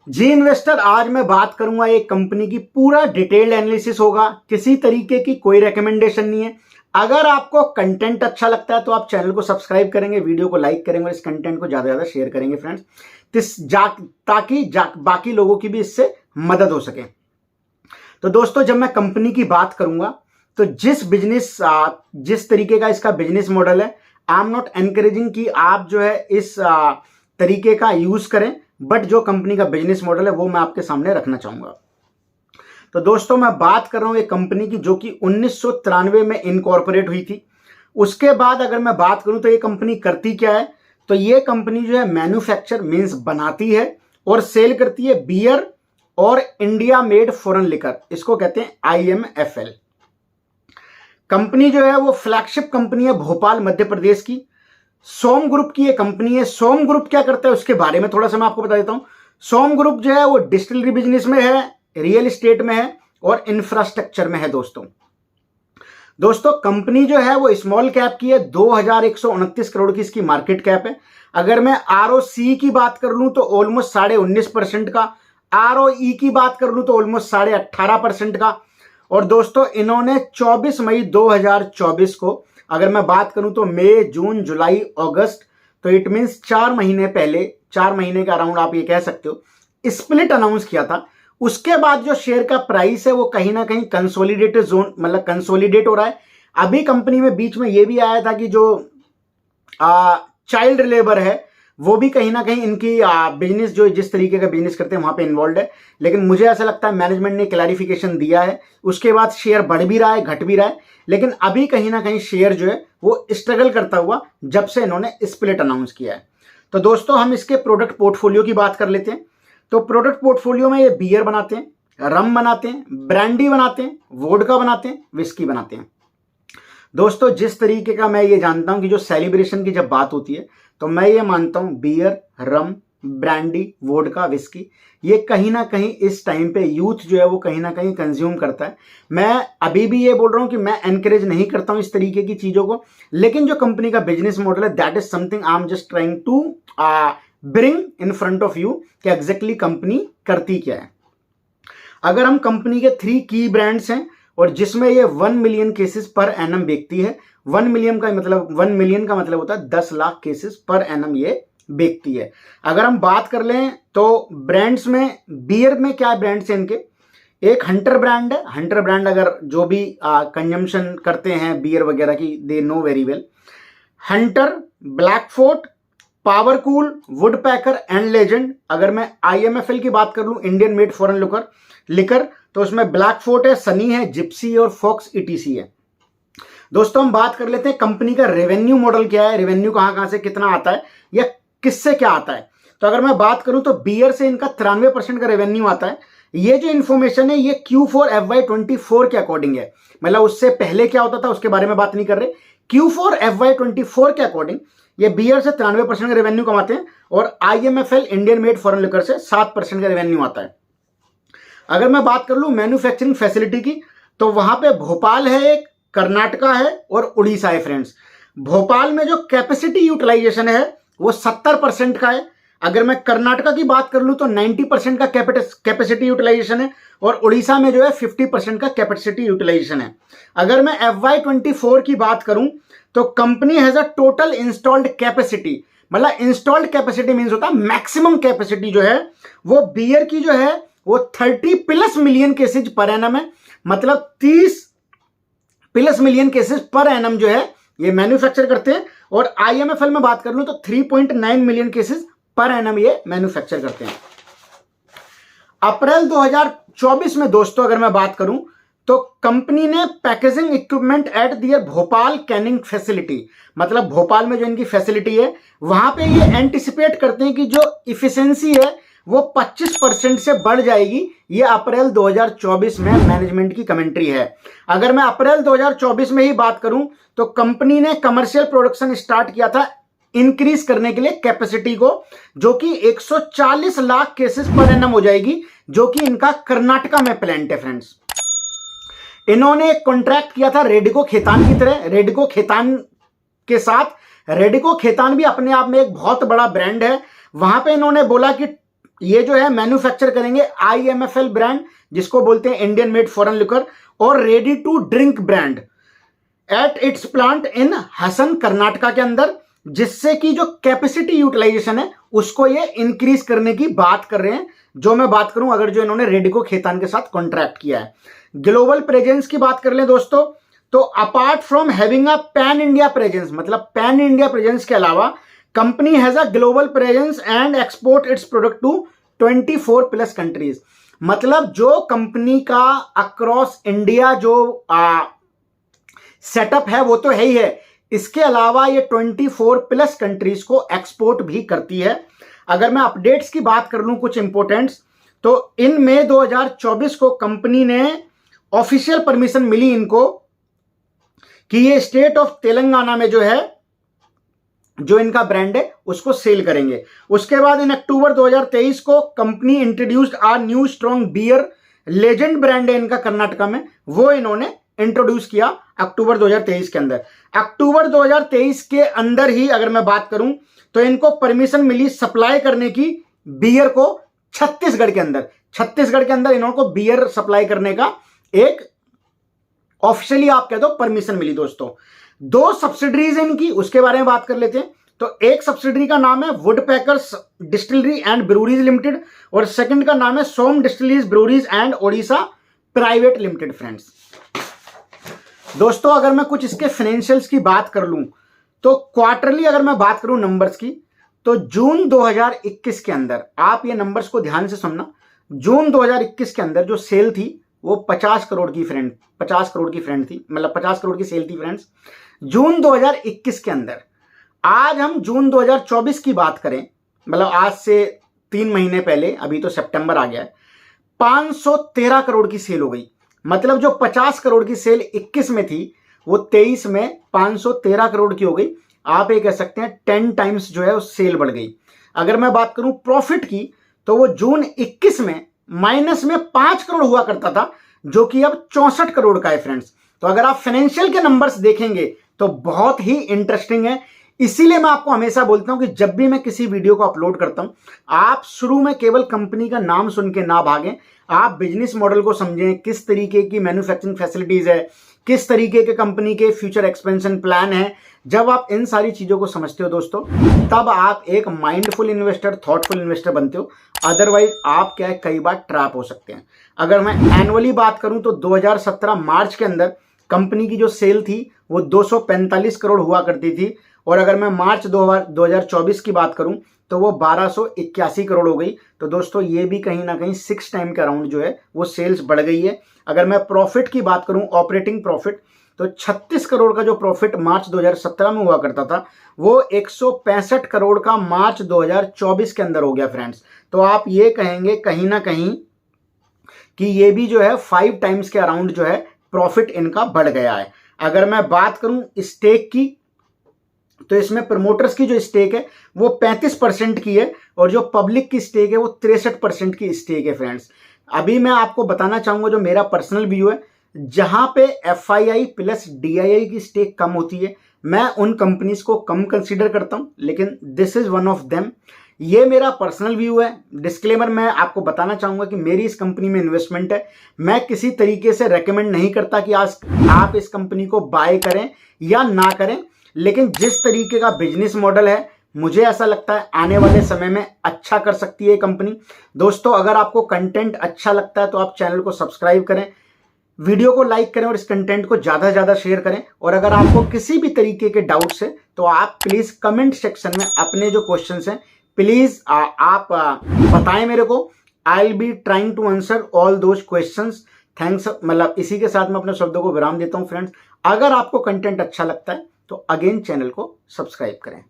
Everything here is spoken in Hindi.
जी इन्वेस्टर, आज मैं बात करूंगा एक कंपनी की, पूरा डिटेल्ड एनालिसिस होगा, किसी तरीके की कोई रेकमेंडेशन नहीं है। अगर आपको कंटेंट अच्छा लगता है तो आप चैनल को सब्सक्राइब करेंगे, वीडियो को लाइक करेंगे और इस कंटेंट को ज्यादा से ज्यादा शेयर करेंगे फ्रेंड्स, ताकि बाकी लोगों की भी इससे मदद हो सके। तो दोस्तों, जब मैं कंपनी की बात करूंगा तो जिस तरीके का इसका बिजनेस मॉडल है, आई एम नॉट एनकरेजिंग कि आप जो है इस तरीके का यूज करें, बट जो कंपनी का बिजनेस मॉडल है वो मैं आपके सामने रखना चाहूंगा। तो दोस्तों, मैं बात कर रहा हूं एक कंपनी की जो कि 1993 में इनकॉर्पोरेट हुई थी। उसके बाद अगर मैं बात करूं तो ये कंपनी करती क्या है, तो ये कंपनी जो है मैन्युफैक्चर मींस बनाती है और सेल करती है बियर और इंडिया मेड फॉरेन लिकर, इसको कहते हैं IMFL। कंपनी जो है वो फ्लैगशिप कंपनी है भोपाल मध्य प्रदेश की, सोम ग्रुप की ये कंपनी है। सोम ग्रुप क्या करता है उसके बारे में थोड़ा सा मैं आपको बता देता हूं। सोम ग्रुप जो है वो डिस्टिलरी बिजनेस में है, रियल एस्टेट में है और इंफ्रास्ट्रक्चर में है। दोस्तों कंपनी जो है वो स्मॉल कैप की है, 2129 करोड़ की इसकी मार्केट कैप है। अगर मैं ROC की बात कर लूं तो ऑलमोस्ट 19.5% का, ROE की बात कर लूं तो ऑलमोस्ट 18.5% का। और दोस्तों इन्होंने 24 मई 2024 को, अगर मैं बात करूं तो मई, जून, जुलाई, अगस्त, तो इट मींस 4 महीने पहले, 4 महीने का अराउंड आप ये कह सकते हो, स्प्लिट अनाउंस किया था। उसके बाद जो शेयर का प्राइस है वो कहीं ना कहीं कंसोलिडेटेड जोन, मतलब कंसोलिडेट हो रहा है। अभी कंपनी में बीच में ये भी आया था कि जो चाइल्ड लेबर है वो भी कहीं ना कहीं इनकी बिजनेस, जो जिस तरीके का बिजनेस करते हैं वहां पे इन्वॉल्व है। लेकिन मुझे ऐसा लगता है मैनेजमेंट ने क्लैरिफिकेशन दिया है, उसके बाद शेयर बढ़ भी रहा है, घट भी रहा है, लेकिन अभी कहीं ना कहीं शेयर जो है वो स्ट्रगल करता हुआ जब से इन्होंने स्प्लिट अनाउंस किया है। तो दोस्तों हम इसके प्रोडक्ट पोर्टफोलियो की बात कर लेते हैं। तो प्रोडक्ट पोर्टफोलियो में ये बियर बनाते हैं, रम बनाते हैं, ब्रांडी बनाते हैं, वोडका बनाते हैं, विस्की बनाते हैं। दोस्तों जिस तरीके का मैं ये जानता हूं कि जो सेलिब्रेशन की जब बात होती है तो मैं ये मानता हूं बियर, रम, ब्रांडी, वोडका, विस्की, ये कहीं ना कहीं इस टाइम पे यूथ जो है वो कहीं ना कहीं कंज्यूम करता है। मैं अभी भी ये बोल रहा हूं कि मैं एनकरेज नहीं करता हूं इस तरीके की चीजों को, लेकिन जो कंपनी का बिजनेस मॉडल है that is something I am just trying to bring in front of you कि एग्जैक्टली कंपनी करती क्या है। अगर हम कंपनी के 3 की ब्रांड्स हैं और जिसमें ये 1 मिलियन केसेस पर एनम बेचती है, 1 मिलियन का मतलब होता है 10 लाख केसेस पर एनम ये बेचती है। अगर हम बात कर लें तो ब्रांड्स में, बियर में क्या ब्रांड्स हैं इनके, एक हंटर ब्रांड है। हंटर ब्रांड अगर जो भी कंजम्पशन करते हैं बियर वगैरह की, they know very well. Hunter, black fort, power cool, would packer and legend. अगर मैं IMFL की बात कर लूं, इंडियन मेड फॉरेन लिकर, तो उसमें ब्लैक फोर्ट है, सनी है, जिप्सी और फॉक्स ETC है। दोस्तों हम बात कर लेते हैं कंपनी का रेवेन्यू मॉडल क्या है, रेवेन्यू कहां से कितना आता है या किससे क्या आता है। तो अगर मैं बात करूं तो बियर से इनका 93% का रेवेन्यू आता है। ये जो इंफॉर्मेशन है ये Q4 FY24 के अकॉर्डिंग है, मतलब उससे पहले क्या होता था उसके बारे में बात नहीं कर रहे। Q4 FY24 के अकॉर्डिंग ये बियर से 93% का रेवेन्यू कमाते हैं और IMFL Indian made foreign liquor से 7% का रेवेन्यू आता है। अगर मैं बात कर लूं मैन्युफैक्चरिंग फैसिलिटी की, तो वहां पे भोपाल है, एक कर्नाटका है और उड़ीसा है फ्रेंड्स। भोपाल में जो कैपेसिटी यूटिलाइजेशन है वो 70% का है। अगर मैं कर्नाटका की बात कर लूं तो 90% का कैपेसिटी यूटिलाइजेशन है और उड़ीसा में जो है 50% का कैपेसिटी यूटिलाइजेशन है। अगर मैं FY24 की बात करूं तो company has a total installed capacity, मतलब इंस्टॉल्ड कैपेसिटी मींस होता है मैक्सिमम कैपेसिटी जो है वो बियर की जो है वो 30+ मिलियन केसेज पर एनम है, मतलब 30+ मिलियन केसेस पर एनम जो है ये मैन्युफैक्चर करते हैं। और IMFL में बात कर लूं तो 3.9 मिलियन केसेस पर एनम ये मैन्युफैक्चर करते हैं। अप्रैल 2024 में दोस्तों अगर मैं बात करूं तो कंपनी ने packaging equipment at their Bhopal canning facility, मतलब भोपाल में जो इनकी फैसिलिटी है वहां पे ये एंटिसिपेट करते हैं कि जो इफिशिएंसी है वो 25% से बढ़ जाएगी। ये अप्रैल 2024 में मैनेजमेंट की कमेंट्री है। अगर मैं अप्रैल 2024 में ही बात करूं तो कंपनी ने कमर्शियल प्रोडक्शन स्टार्ट किया था इंक्रीज करने के लिए कैपेसिटी को, जो कि 140 लाख केसेस पर एनम हो जाएगी, जो कि इनका कर्नाटका में प्लांट है फ्रेंड्स। इन्होंने एक कॉन्ट्रैक्ट किया था रेडिको खेतान की तरह, रेडिको खेतान के साथ। रेडिको खेतान भी अपने आप में एक बहुत बड़ा ब्रांड है। वहां पे इन्होंने बोला कि ये जो है मैन्युफैक्चर करेंगे IMFL ब्रांड, जिसको बोलते हैं इंडियन मेड फॉरेन लिकर, और ready to drink brand at its plant in Hassan Karnataka के अंदर, जिससे कि जो कैपेसिटी यूटिलाइजेशन है उसको ये इंक्रीज करने की बात कर रहे हैं। जो मैं बात करूं, अगर जो इन्होंने रेडिको खेतान के साथ कॉन्ट्रैक्ट किया है। ग्लोबल प्रेजेंस की बात कर लें दोस्तों, तो apart from having a pan India presence, मतलब पैन इंडिया प्रेजेंस के अलावा company has a global presence and export its product to 24+ countries. मतलब जो कंपनी का अक्रॉस इंडिया जो सेटअप है वो तो है ही है, इसके अलावा ये 24+ कंट्रीज को एक्सपोर्ट भी करती है। अगर मैं अपडेट्स की बात कर लूं कुछ इंपोर्टेंट्स, तो इन मई 2024 को कंपनी ने ऑफिशियल परमिशन मिली इनको कि ये स्टेट ऑफ तेलंगाना में जो है जो इनका ब्रांड है उसको सेल करेंगे। उसके बाद इन अक्टूबर 2023 को company introduced a new strong beer, legend brand है इनका कर्नाटका में, वो इन्होंने इंट्रोड्यूस किया अक्टूबर 2023 के अंदर। अक्टूबर 2023 के अंदर ही अगर मैं बात करूं तो इनको परमिशन मिली सप्लाई करने की बियर को छत्तीसगढ़ के अंदर। छत्तीसगढ़ के अंदर इनको बियर सप्लाई करने का एक ऑफिशियली आप कह दो परमिशन मिली दोस्तों। 2 सब्सिडरीज इनकी, उसके बारे में बात कर लेते हैं। तो एक सब्सिडरी का नाम है Woodpeckers distillery and breweries limited, और सेकंड का नाम है Som distilleries breweries and Odisha private limited. Friends दोस्तों, अगर मैं कुछ इसके फाइनेंशियल्स की बात कर लूं, तो क्वार्टरली अगर मैं बात करूं नंबर्स की, तो जून 2021 के अंदर, आप ये नंबर्स को ध्यान से सुनना, जून 2021 के अंदर जो सेल थी वो 50 करोड़ की फ्रेंड 50 करोड़ की फ्रेंड थी, मतलब 50 करोड़ की सेल थी फ्रेंड्स जून 2021 के अंदर। आज हम जून 2024 की बात करें, मतलब आज से 3 महीने पहले, अभी तो सितंबर आ गया है, 513 करोड़ की सेल हो गई। मतलब जो 50 करोड़ की सेल 21 में थी वो 23 में 513 करोड़ की हो गई। आप ये कह सकते हैं 10 टाइम्स जो है वो सेल बढ़ गई। अगर मैं बात करूं प्रॉफिट की, तो वो जून 21 में माइनस में 5 करोड़ हुआ करता था, जो कि अब 64 करोड़ का है फ्रेंड्स। तो अगर आप फाइनेंशियल के नंबर्स देखेंगे तो बहुत ही इंटरेस्टिंग है। इसीलिए मैं आपको हमेशा बोलता हूं कि जब भी मैं किसी वीडियो को अपलोड करता हूं, आप शुरू में केवल कंपनी का नाम सुन के ना भागें, आप बिजनेस मॉडल को समझें, किस तरीके की मैन्युफैक्चरिंग फैसिलिटीज है, किस तरीके के कंपनी के फ्यूचर एक्सपेंशन प्लान है। जब आप इन सारी चीजों को समझते हो दोस्तों, तब आप एक माइंडफुल इन्वेस्टर, थॉटफुल इन्वेस्टर बनते हो। अदरवाइज आप क्या है, कई बार ट्रैप हो सकते हैं। अगर मैं एनुअली बात करूं तो 2017 मार्च के अंदर कंपनी की जो सेल थी वो 245 करोड़ हुआ करती थी, और अगर मैं मार्च 2024 की बात करूं तो वो 1281 करोड़ हो गई। तो दोस्तों ये भी कहीं ना कहीं 6 टाइम के अराउंड जो है वो सेल्स बढ़ गई है। अगर मैं प्रॉफिट की बात करूं, ऑपरेटिंग प्रॉफिट, तो 36 करोड़ का जो प्रॉफिट मार्च 2017 में हुआ करता था वो 165 करोड़ का मार्च 2024 के अंदर हो गया फ्रेंड्स। तो आप ये कहेंगे कहीं ना कहीं कि ये भी जो है 5 टाइम्स के अराउंड जो है प्रॉफिट इनका बढ़ गया है। अगर मैं बात करूं स्टेक की, तो इसमें प्रमोटर्स की जो स्टेक है वो 35% की है, और जो पब्लिक की स्टेक है वो 63% की स्टेक है फ्रेंड्स। अभी मैं आपको बताना चाहूंगा जो मेरा पर्सनल व्यू है, जहां पे FII प्लस DII की स्टेक कम होती है, मैं उन कंपनीज को कम कंसीडर करता हूं, लेकिन this is one of them. ये मेरा पर्सनल व्यू है। डिस्क्लेमर मैं आपको बताना चाहूंगा कि मेरी इस कंपनी में इन्वेस्टमेंट है। मैं किसी तरीके से रेकमेंड नहीं करता कि आज आप इस कंपनी को बाय करें या ना करें, लेकिन जिस तरीके का बिजनेस मॉडल है, मुझे ऐसा लगता है आने वाले समय में अच्छा कर सकती है कंपनी। दोस्तों, अगर आपको कंटेंट अच्छा लगता है तो आप चैनल को सब्सक्राइब करें, वीडियो को लाइक करें और इस कंटेंट को ज़्यादा से ज़्यादा शेयर करें। और अगर आपको किसी भी तरीके के डाउट्स है तो आप प्लीज़ कमेंट सेक्शन में अपने जो क्वेश्चंस हैं प्लीज़ आप बताएं मेरे को। I will be trying to answer all those questions. Thanks. मतलब इसी के साथ मैं अपने शब्दों को विराम देता हूं फ्रेंड्स। अगर आपको कंटेंट अच्छा लगता है तो अगेन चैनल को सब्सक्राइब करें।